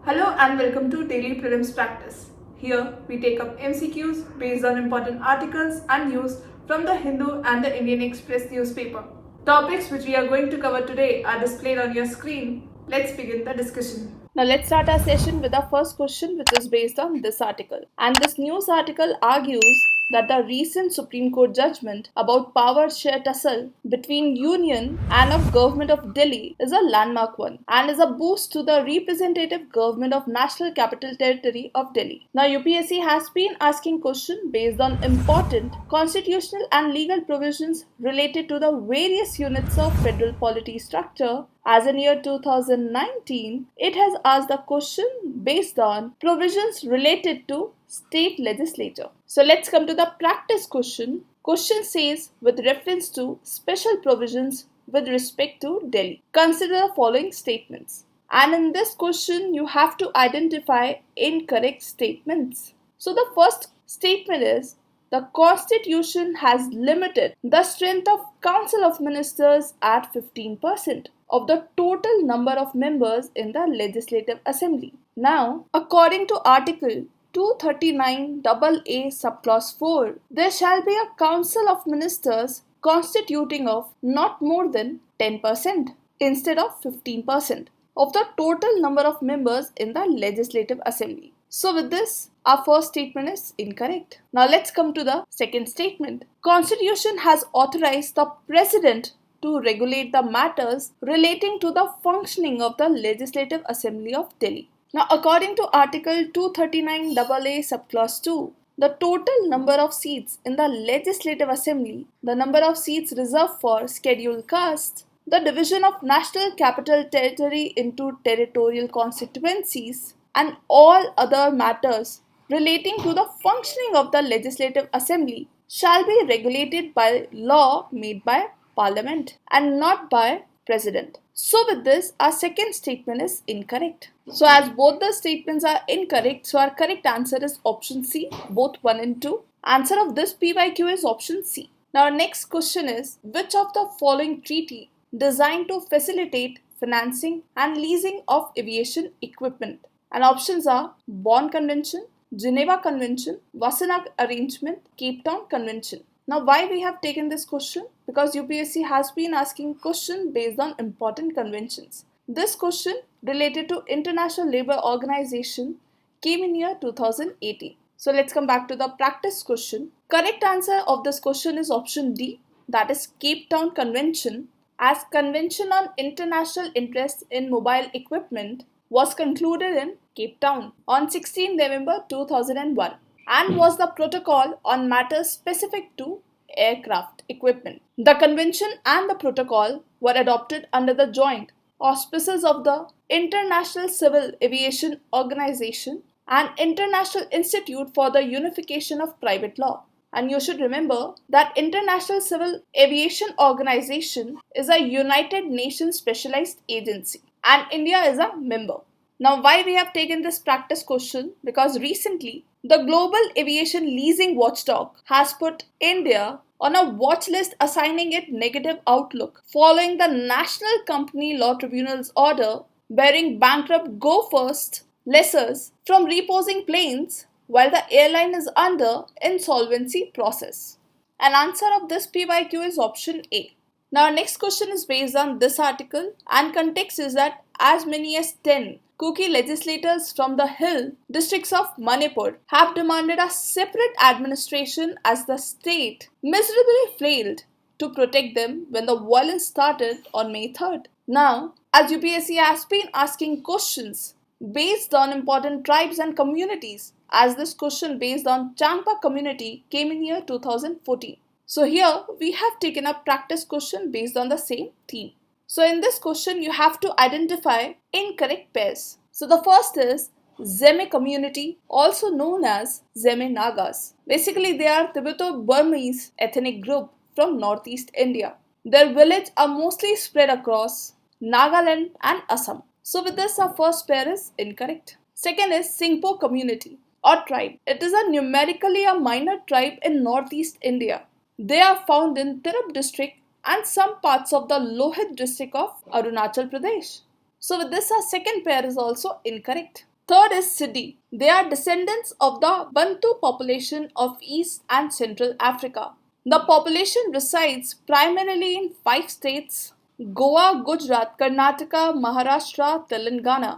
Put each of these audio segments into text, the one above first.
Hello and welcome to Daily Prelims Practice. Here we take up MCQs based on important articles and news from the Hindu and the Indian Express newspaper. Topics which we are going to cover today are displayed on your screen. Let's begin the discussion. Now let's start our session with our first question, which is based on this article. And this news article argues that the recent Supreme Court judgment about power share tussle between Union and of Government of Delhi is a landmark one and is a boost to the representative government of National Capital Territory of Delhi. Now UPSC has been asking questions based on important constitutional and legal provisions related to the various units of federal polity structure. As in year 2019, it has asked the question based on provisions related to state legislature. So let's come to the practice question. Question says with reference to special provisions with respect to Delhi. Consider the following statements. And in this question, you have to identify incorrect statements. So the first statement is the Constitution has limited the strength of Council of Ministers at 15% of the total number of members in the Legislative Assembly. Now, according to Article 239 AA subclause 4, there shall be a Council of Ministers constituting of not more than 10% instead of 15% of the total number of members in the Legislative Assembly. So with this, our first statement is incorrect. Now let's come to the second statement. Constitution has authorized the President to regulate the matters relating to the functioning of the Legislative Assembly of Delhi. Now according to Article 239 AA subclause 2, the total number of seats in the Legislative Assembly, the number of seats reserved for scheduled castes, the division of National Capital Territory into territorial constituencies, and all other matters relating to the functioning of the Legislative Assembly shall be regulated by law made by Parliament and not by President. So with this, our second statement is incorrect. So as both the statements are incorrect, so our correct answer is option C, both 1 and 2. Answer of this PYQ is option C. Now our next question is, which of the following treaty designed to facilitate financing and leasing of aviation equipment? And options are Bonn Convention, Geneva Convention, Wassenaar Arrangement, Cape Town Convention. Now why we have taken this question? Because UPSC has been asking questions based on important conventions. This question related to International Labour Organization came in year 2018. So let's come back to the practice question. Correct answer of this question is option D, that is Cape Town Convention, as Convention on International Interest in Mobile Equipment was concluded in Cape Town on 16 November 2001 and was the protocol on matters specific to aircraft equipment. The convention and the protocol were adopted under the joint auspices of the International Civil Aviation Organization and International Institute for the Unification of Private Law. And you should remember that International Civil Aviation Organization is a United Nations specialized agency and India is a member. Now why we have taken this practice question? Because recently the Global Aviation Leasing Watchdog has put India on a watch list, assigning it negative outlook following the National Company Law Tribunal's order barring bankrupt Go First lessors from reposing planes while the airline is under insolvency process. An answer of this PYQ is option A. Now our next question is based on this article and context is that as many as 10 Kuki legislators from the hill districts of Manipur have demanded a separate administration as the state miserably failed to protect them when the violence started on May 3rd. Now, as UPSC has been asking questions based on important tribes and communities, as this question based on Champa community came in year 2014. So here we have taken a practice question based on the same theme. So in this question, you have to identify incorrect pairs. So the first is Zeme community, also known as Zeme Nagas. Basically, they are Tibeto-Burmese ethnic group from northeast India. Their villages are mostly spread across Nagaland and Assam. So with this, our first pair is incorrect. Second is Singpo community or tribe. It is a numerically a minor tribe in northeast India. They are found in Tirap district and some parts of the Lohit district of Arunachal Pradesh. So with this, our second pair is also incorrect. Third is Sidi. They are descendants of the Bantu population of East and Central Africa. The population resides primarily in 5 states: Goa, Gujarat, Karnataka, Maharashtra, Telangana.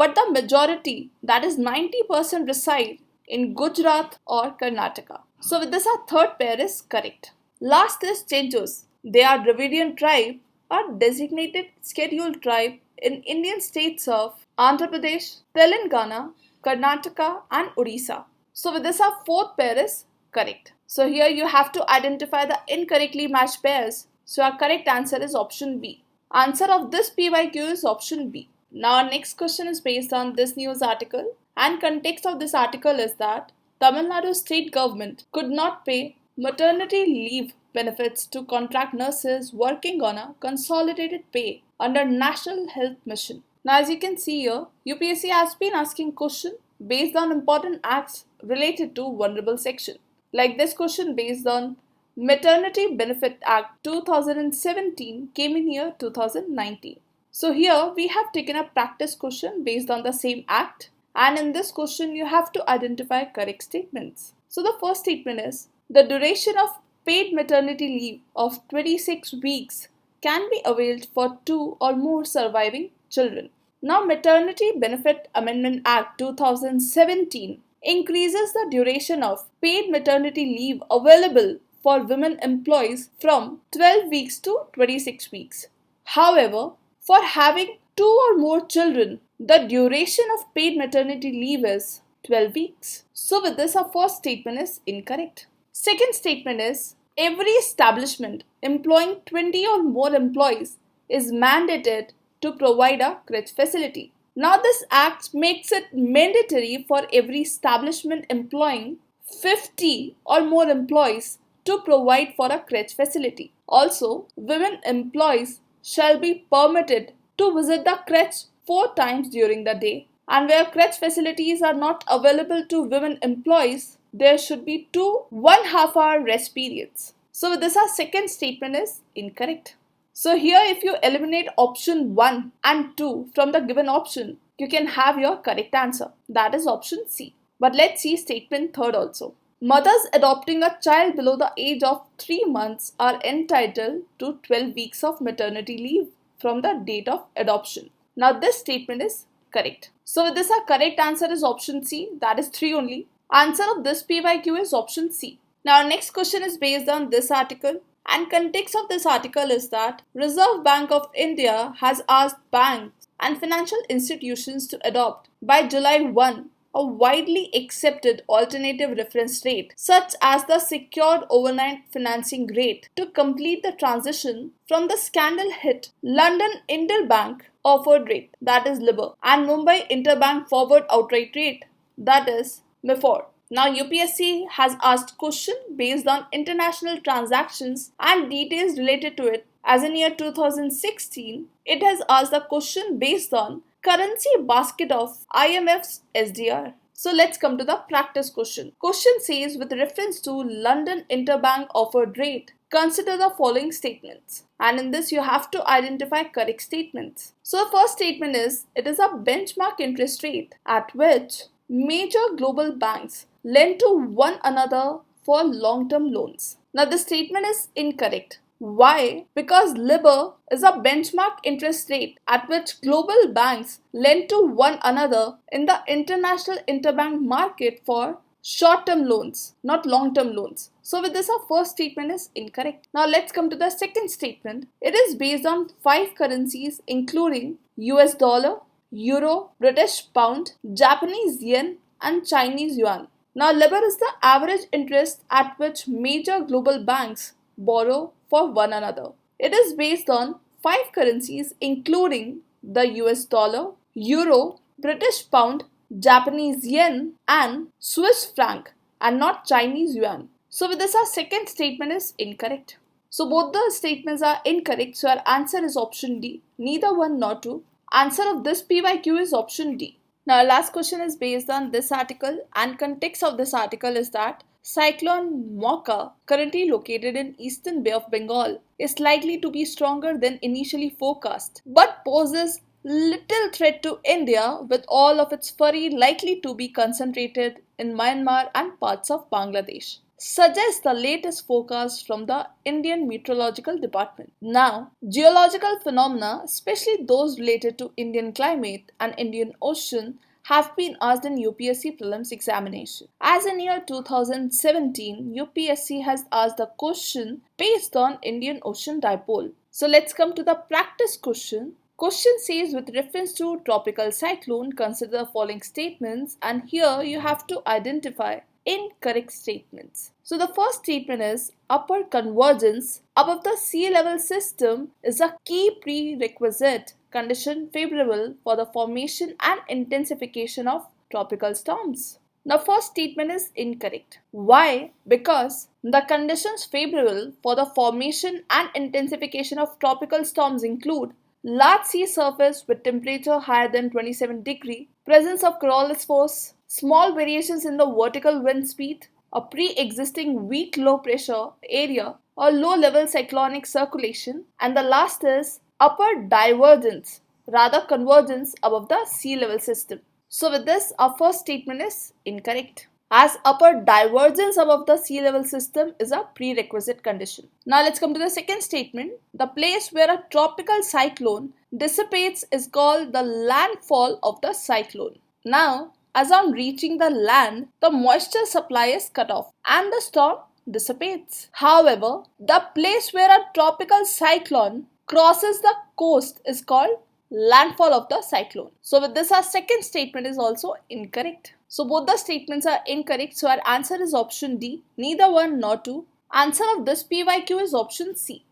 But the majority, that is 90%, reside in Gujarat or Karnataka. So with this, our third pair is correct. Last is Chenchos. They are Dravidian tribe, a designated scheduled tribe in Indian states of Andhra Pradesh, Telangana, Karnataka and Odisha. So with this, our fourth pair is correct. So here you have to identify the incorrectly matched pairs. So our correct answer is option B. Answer of this PYQ is option B. Now our next question is based on this news article, and context of this article is that Tamil Nadu state government could not pay maternity leave benefits to contract nurses working on a consolidated pay under National Health Mission. Now as you can see here, UPSC has been asking questions based on important acts related to vulnerable section. Like this question based on Maternity Benefit Act 2017 came in year 2019. So here we have taken a practice question based on the same act, and in this question you have to identify correct statements. So the first statement is, the duration of paid maternity leave of 26 weeks can be availed for 2 or more surviving children. Now Maternity Benefit Amendment Act 2017 increases the duration of paid maternity leave available for women employees from 12 weeks to 26 weeks. However, for having 2 or more children, the duration of paid maternity leave is 12 weeks. So with this, our first statement is incorrect. Second statement is, every establishment employing 20 or more employees is mandated to provide a crèche facility. Now this act makes it mandatory for every establishment employing 50 or more employees to provide for a crèche facility. Also, women employees shall be permitted to visit the crèche 4 times during the day, and where crèche facilities are not available to women employees, there should be 2 1/2-hour rest periods. So with this, our second statement is incorrect. So here if you eliminate option 1 and 2 from the given option, you can have your correct answer. That is option C. But let's see statement third also. Mothers adopting a child below the age of 3 months are entitled to 12 weeks of maternity leave from the date of adoption. Now this statement is correct. So with this, our correct answer is option C. That is 3 only. Answer of this PYQ is option C. Now our next question is based on this article, and context of this article is that Reserve Bank of India has asked banks and financial institutions to adopt by July 1 a widely accepted alternative reference rate such as the Secured Overnight Financing Rate to complete the transition from the scandal hit London Interbank Offered Rate, that is LIBOR, and Mumbai Interbank Forward Outright Rate, that is MIFOR. Now UPSC has asked question based on international transactions and details related to it. As in year 2016, it has asked the question based on currency basket of IMF's SDR. So let's come to the practice question. Question says, with reference to London Interbank Offered Rate, consider the following statements. And in this you have to identify correct statements. So the first statement is, it is a benchmark interest rate at which major global banks lend to one another for long-term loans. Now this statement is incorrect. Why? Because LIBOR is a benchmark interest rate at which global banks lend to one another in the international interbank market for short-term loans, not long-term loans. So with this, our first statement is incorrect. Now let's come to the second statement. It is based on 5 currencies including US dollar, Euro, British pound, Japanese yen and Chinese yuan. Now LIBOR is the average interest at which major global banks borrow for one another. It is based on 5 currencies including the US dollar, Euro, British pound, Japanese yen and Swiss franc, and not Chinese yuan. So with this, our second statement is incorrect. So both the statements are incorrect, so our answer is option D, neither 1 nor 2. Answer of this PYQ is option D. Now our last question is based on this article, and context of this article is that Cyclone Mocha, currently located in Eastern Bay of Bengal, is likely to be stronger than initially forecast, but poses little threat to India, with all of its furry likely to be concentrated in Myanmar and parts of Bangladesh, suggests the latest forecast from the Indian Meteorological Department. Now, geological phenomena, especially those related to Indian climate and Indian Ocean, have been asked in UPSC prelims examination. As in year 2017, UPSC has asked the question based on Indian Ocean dipole. So let's come to the practice question. Question says, with reference to tropical cyclone, consider the following statements, and here you have to identify incorrect statements. So the first statement is, upper convergence above the sea level system is a key prerequisite condition favorable for the formation and intensification of tropical storms. The first statement is incorrect. Why? Because the conditions favorable for the formation and intensification of tropical storms include large sea surface with temperature higher than 27 degrees, presence of Coriolis force, small variations in the vertical wind speed, a pre-existing weak low pressure area, or low level cyclonic circulation, and the last is upper divergence, rather convergence above the sea level system. So with this, our first statement is incorrect, as upper divergence above the sea level system is a prerequisite condition. Now let's come to the second statement. The place where a tropical cyclone dissipates is called the landfall of the cyclone. Now, as on reaching the land, the moisture supply is cut off and the storm dissipates. However, the place where a tropical cyclone crosses the coast is called landfall of the cyclone. So with this, our second statement is also incorrect. So both the statements are incorrect. So our answer is option D, neither one nor two. Answer of this PYQ is option C.